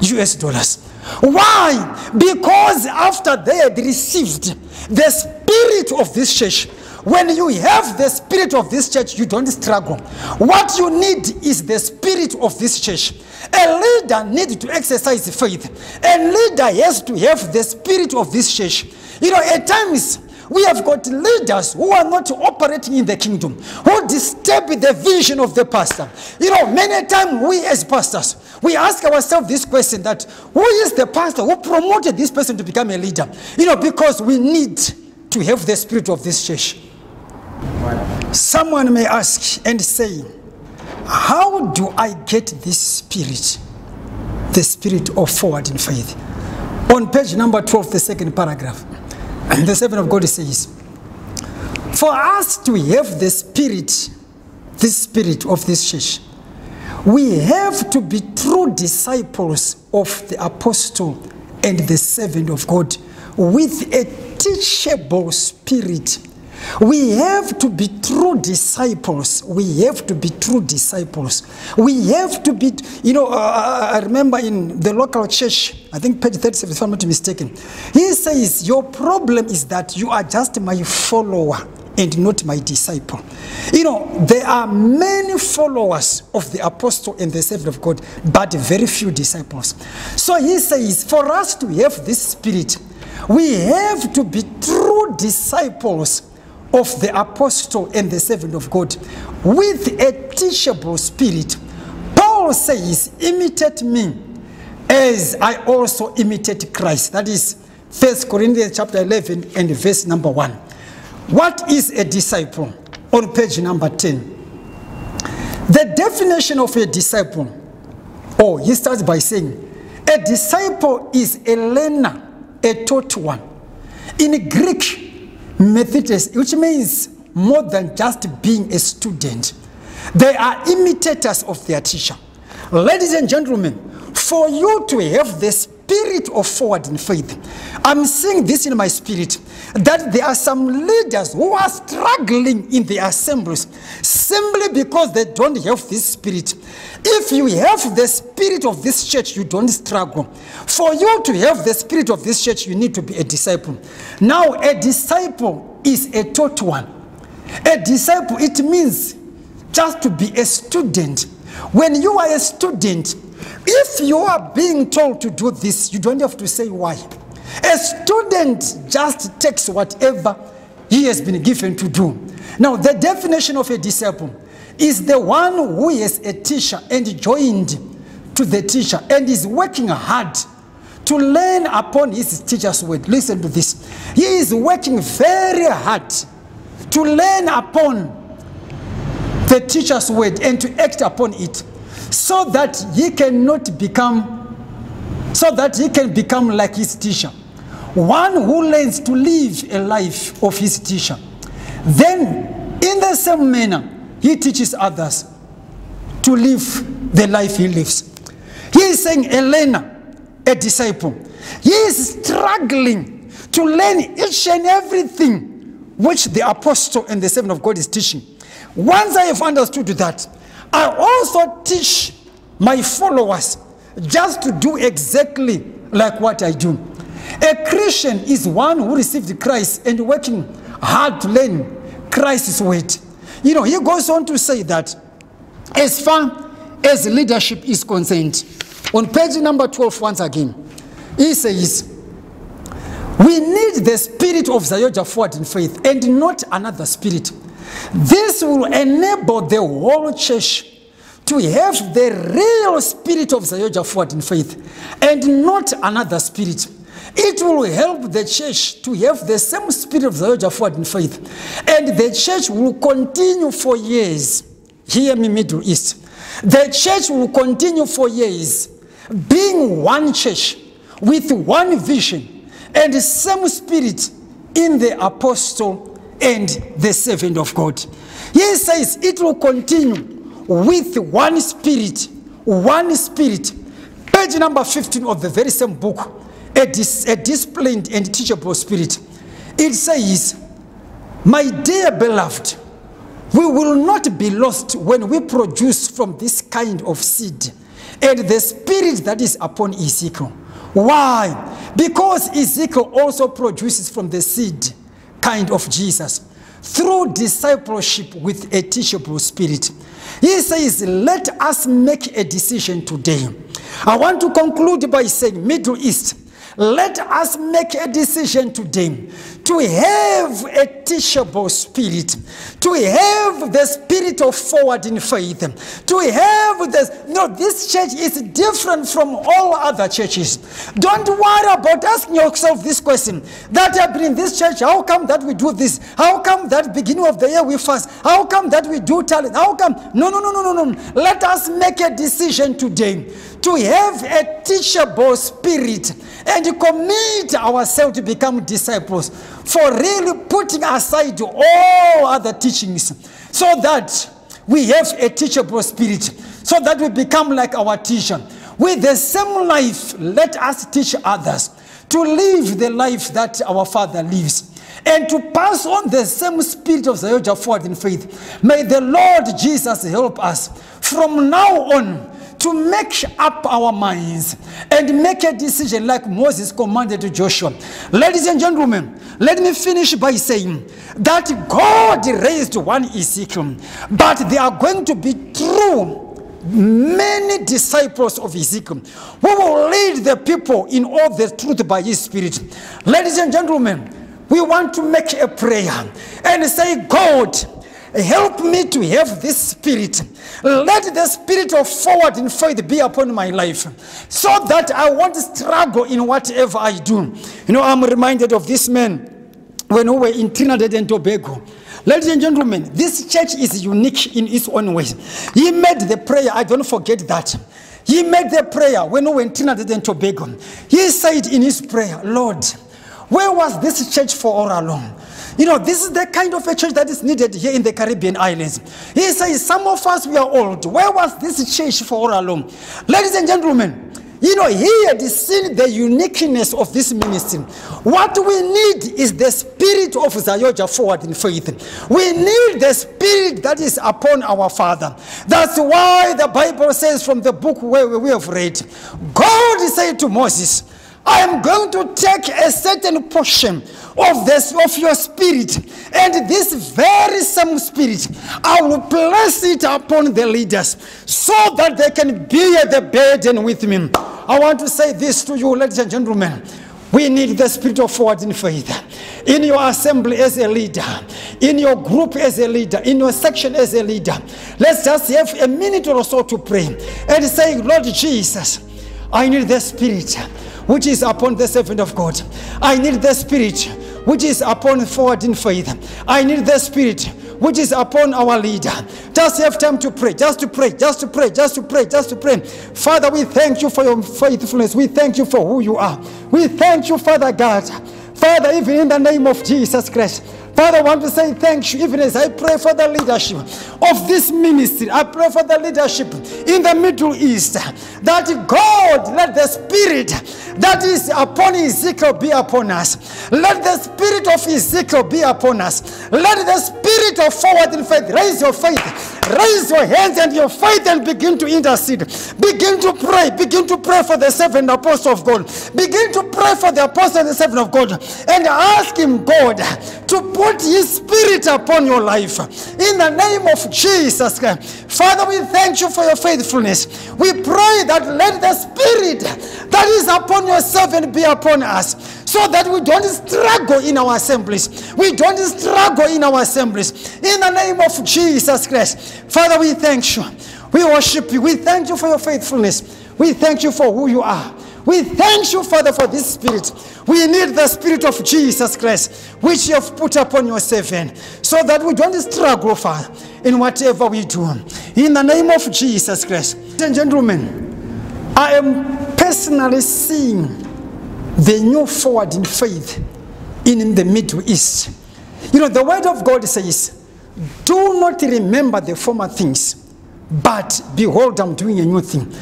US dollars. Why? Because after they had received the spirit of this church, when you have the spirit of this church, you don't struggle. What you need is the spirit of this church. A leader needs to exercise faith. A leader has to have the spirit of this church. At times, we have got leaders who are not operating in the kingdom, who disturb the vision of the pastor. Many times we as pastors, we ask ourselves this question that, who is the pastor who promoted this person to become a leader? Because we need to have the spirit of this church. Someone may ask and say, how do I get this spirit? The spirit of forward in faith. On page number 12, the second paragraph. And the servant of God says, for us to have the spirit, this spirit of this church, we have to be true disciples of the apostle and the servant of God with a teachable spirit. We have to be true disciples. We have to be true disciples. We have to be, I remember in the local church, I think page 37, if I'm not mistaken, he says, your problem is that you are just my follower and not my disciple. There are many followers of the apostle and the servant of God, but very few disciples. So he says, for us to have this spirit, we have to be true disciples of the apostle and the servant of God with a teachable spirit. Paul says, imitate me as I also imitate Christ. That is 1 Corinthians chapter 11 and verse number 1. What is a disciple? On page number 10. The definition of a disciple, he starts by saying, a disciple is a learner, a taught one. In Greek, methodes, which means more than just being a student. They are imitators of their teacher. Ladies and gentlemen, for you to have the spirit of forward in faith, I'm seeing this in my spirit, that there are some leaders who are struggling in the assemblies simply because they don't have this spirit. If you have the spirit of this church, you don't struggle. For you to have the spirit of this church, you need to be a disciple. Now, a disciple is a taught one. A disciple, it means just to be a student. When you are a student, if you are being told to do this, you don't have to say why. A student just takes whatever he has been given to do. Now, the definition of a disciple is the one who is a teacher and joined to the teacher and is working hard to learn upon his teacher's word. Listen to this. He is working very hard to learn upon the teacher's word and to act upon it, so that he can become like his teacher. One who learns to live a life of his teacher. Then, in the same manner, he teaches others to live the life he lives. He is saying a learner, a disciple. He is struggling to learn each and everything which the apostle and the servant of God is teaching. Once I have understood that, I also teach my followers just to do exactly like what I do. A Christian is one who received Christ and working hard to learn Christ's word. He goes on to say that as far as leadership is concerned, on page number 12 once again, he says, we need the spirit of Zayoja forward in faith and not another spirit. This will enable the whole church to have the real spirit of Zayoja forward in faith and not another spirit. It will help the church to have the same spirit of Zayoja forward in faith, and the church will continue for years. Hear me, Middle East. The church will continue for years being one church with one vision and the same spirit in the apostle and the servant of God. He says it will continue with one spirit, page number 15 of the very same book, a disciplined and teachable spirit. It says, my dear beloved, we will not be lost when we produce from this kind of seed and the spirit that is upon Ezekiel. Why? Because Ezekiel also produces from the seed kind of Jesus through discipleship with a teachable spirit. He says, let us make a decision today. I want to conclude by saying, Middle East, let us make a decision today to have a teachable spirit, to have the spirit of forward in faith, to have this church is different from all other churches. Don't worry about asking yourself this question, that I've been in this church, how come that we do this? How come that beginning of the year we fast? How come that we do talent? How come? No. Let us make a decision today to have a teachable spirit and commit ourselves to become disciples, for really putting aside all other teachings, so that we have a teachable spirit, so that we become like our teacher. With the same life, let us teach others to live the life that our Father lives, and to pass on the same spirit of Zayoja forward in faith. May the Lord Jesus help us from now on to make up our minds and make a decision like Moses commanded to Joshua. Ladies and gentlemen, let me finish by saying that God raised one Ezekiel, but there are going to be many disciples of Ezekiel who will lead the people in all the truth by his spirit. Ladies and gentlemen, we want to make a prayer and say, God, help me to have this spirit. Let the spirit of forward in faith be upon my life, so that I won't struggle in whatever I do. You know, I'm reminded of this man when we were in Trinidad and Tobago. Ladies and gentlemen, this church is unique in its own way. He made the prayer, I don't forget that. He made the prayer when we were in Trinidad and Tobago. He said in his prayer, Lord, where was this church for all along? You know, this is the kind of a church that is needed here in the Caribbean islands. He says, some of us, we are old. Where was this church for all along? Ladies and gentlemen, you know, he had seen the uniqueness of this ministry. What we need is the spirit of Zayoja forward in faith. We need the spirit that is upon our Father. That's why the Bible says from the book where we have read, God said to Moses, I am going to take a certain portion of your spirit, and this very same spirit, I will place it upon the leaders so that they can bear the burden with me. I want to say this to you, ladies and gentlemen. We need the spirit of forward in faith. In your assembly as a leader, in your group as a leader, in your section as a leader, let's just have a minute or so to pray and say, Lord Jesus, I need the spirit which is upon the servant of God. I need the spirit which is upon forward in faith. I need the spirit which is upon our leader. Just have time to pray, just to pray, just to pray, just to pray, just to pray. Father, we thank you for your faithfulness. We thank you for who you are. We thank you, Father God. Father, even in the name of Jesus Christ, Father, I want to say thank you, even as I pray for the leadership of this ministry. I pray for the leadership in the Middle East, that God, let the spirit that is upon Ezekiel be upon us. Let the spirit of Ezekiel be upon us. Let the spirit of forward in faith, raise your faith. Raise your hands and your faith and begin to intercede. Begin to pray. Begin to pray for the servant apostle of God. Begin to pray for the apostle and the servant of God. And ask him, God, to put his spirit upon your life. In the name of Jesus Christ. Father, we thank you for your faithfulness. We pray that let the spirit that is upon your servant be upon us, so that we don't struggle in our assemblies. We don't struggle in our assemblies. In the name of Jesus Christ. Father, we thank you. We worship you. We thank you for your faithfulness. We thank you for who you are. We thank you, Father, for this spirit. We need the spirit of Jesus Christ, which you have put upon your servant, so that we don't struggle, Father, in whatever we do. In the name of Jesus Christ. Ladies and gentlemen, I am personally seeing the new forward in faith in the Middle East. You know, the word of God says, do not remember the former things, but behold, I'm doing a new thing.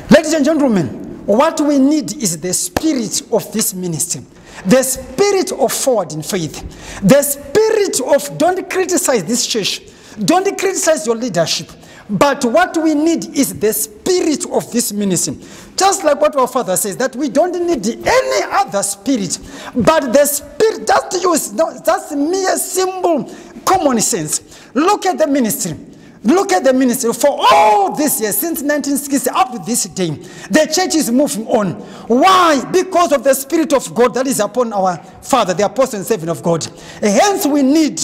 Ladies and gentlemen, what we need is the spirit of this ministry, the spirit of forward in faith, the spirit of don't criticize this church, don't criticize your leadership, but what we need is the spirit of this ministry. Just like what our Father says, that we don't need any other spirit, but the spirit, just use, that's mere simple common sense. Look at the ministry. Look at the ministry. For all this years, since 1960 up to this day, the church is moving on. Why? Because of the Spirit of God that is upon our Father, the Apostle and Servant of God. Hence, we need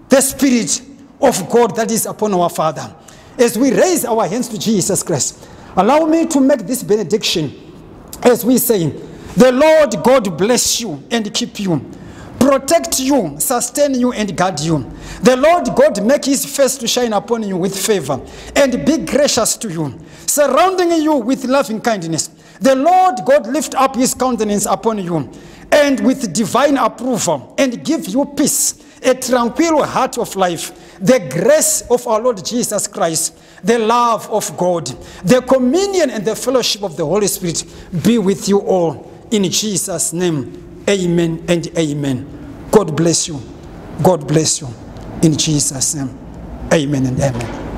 the Spirit of God that is upon our Father. As we raise our hands to Jesus Christ, allow me to make this benediction as we say, the Lord God bless you and keep you, protect you, sustain you, and guard you. The Lord God make his face to shine upon you with favor and be gracious to you, surrounding you with loving kindness. The Lord God lift up his countenance upon you and with divine approval and give you peace, a tranquil heart of life. The grace of our Lord Jesus Christ, the love of God, the communion and the fellowship of the Holy Spirit be with you all. In Jesus' name, amen and amen. God bless you. God bless you. In Jesus' name, amen and amen.